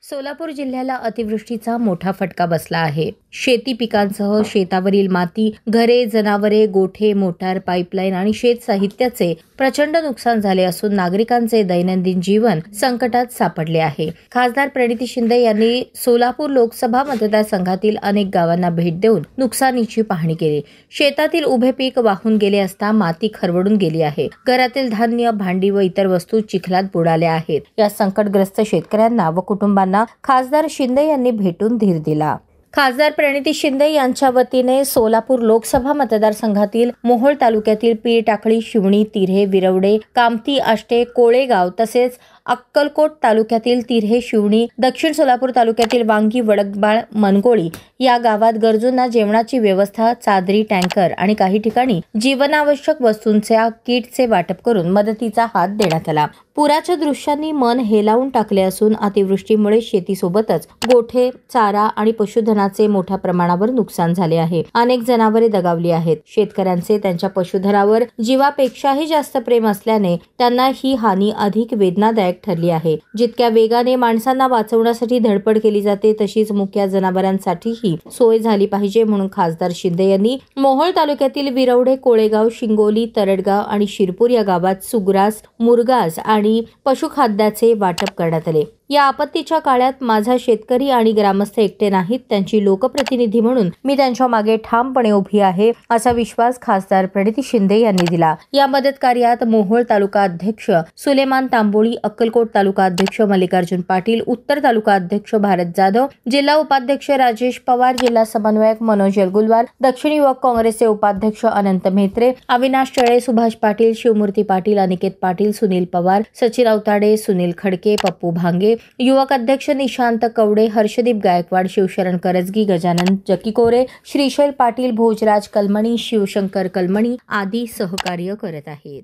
सोलापूर जिल्ह्याला अतिवृष्टीचा मोठा फटका बसला आहे। शेती पिकांसह शेतावरील माती, घरे, जनावरे, गोठे, मोटार, पाईपलाईन आणि शेत साहित्याचे प्रचंड नुकसान झाले असून नागरिकांचे दैनंदिन जीवन संकटात सापडले आहे। खासदार प्रणिती शिंदे यांनी सोलापूर लोकसभा मतदारसंघातील अनेक गावांना भेट देऊन नुकसानीची पाहणी केली। शेतातील उभे पीक वाहून गेले असता माती खरवडून गेली आहे। घरातील धान्य, भांडी व इतर वस्तू चिखलात बुडाल्या आहेत। या संकटग्रस्त शेतकऱ्यांना व कुटुंबांना खासदार शिंदे यांनी भेटून धीर दिला। खासदार प्रणिती शिंदे यांच्या वतीने सोलापूर लोकसभा मतदारसंघातील मोहोळ तालुक्यातील पीर टाकळी, शिवणी, तिऱ्हे, विरवडे, कामती, आष्टे, कोळेगाव तसेच अक्कलकोट तालुक्यातील तिऱ्हे, शिवणी, दक्षिण सोलापूर तालुक्यातील वांगी, वडकबाळ, मनगोळी या गावात गरजूंना जेवणाची व्यवस्था, चादरी, टँकर आणि काही ठिकाणी जीवनावश्यक वस्तूंच्या किटचे वाटप करून मदतीचा हात देण्यात आला। पुराच्या दृश्यांनी मन हेलावून टाकले असून अतिवृष्टीमुळे शेतीसोबतच गोठे, चारा आणि पशुधनाचे मोठ्या प्रमाणावर नुकसान झाले आहे। अनेक जनावरे दगावली आहेत। शेतकऱ्यांचे त्यांच्या पशुधनावर जीवापेक्षाही जास्त प्रेम असल्याने त्यांना ही हानी अधिक वेदनादायक ठरली आहे। जितक्या वेगाने माणसांना वाचवण्यासाठी धडपड केली जाते तशीच मुक्या जनावरांसाठीही सोय झाली पाहिजे म्हणून खासदार शिंदे यांनी मोहोळ तालुक्यातील विरवडे, कोळेगाव, शिंगोली, तरडगाव आणि शिरपूर या गावात सुग्रास, मुरगास आणि पशुखाद्याचे वाटप करण्यात आले। या आपत्तीच्या काळात माझा शेतकरी आणि ग्रामस्थ एकटे नाहीत, त्यांची लोकप्रतिनिधी म्हणून मी त्यांच्या मागे ठामपणे उभी आहे असा विश्वास खासदार प्रणिती शिंदे यांनी दिला। या मदत कार्यात मोहोळ तालुका अध्यक्ष सुलेमान तांबोळी, अक्कलकोट तालुका अध्यक्ष मल्लिकार्जुन पाटील, उत्तर तालुका अध्यक्ष भारत जाधव, जिल्हा उपाध्यक्ष राजेश पवार, जिल्हा समन्वयक मनोज यलगुलवार, दक्षिण युवक काँग्रेसचे उपाध्यक्ष अनंत म्हेत्रे, अविनाश चळे, सुभाष पाटील, शिवमूर्ती पाटील, अनिकेत पाटील, सुनील पवार, सचिन अवताडे, सुनील खडके, पप्पू भांगे, युवक अध्यक्ष निशांत कवडे, हर्षदीप गायकवाड, शिवशरण करजगी, गजानन जकीकोरे, श्रीशैल पाटील, भोजराज कलमणी, शिवशंकर कलमणी आदी सहकार्य करत आहेत।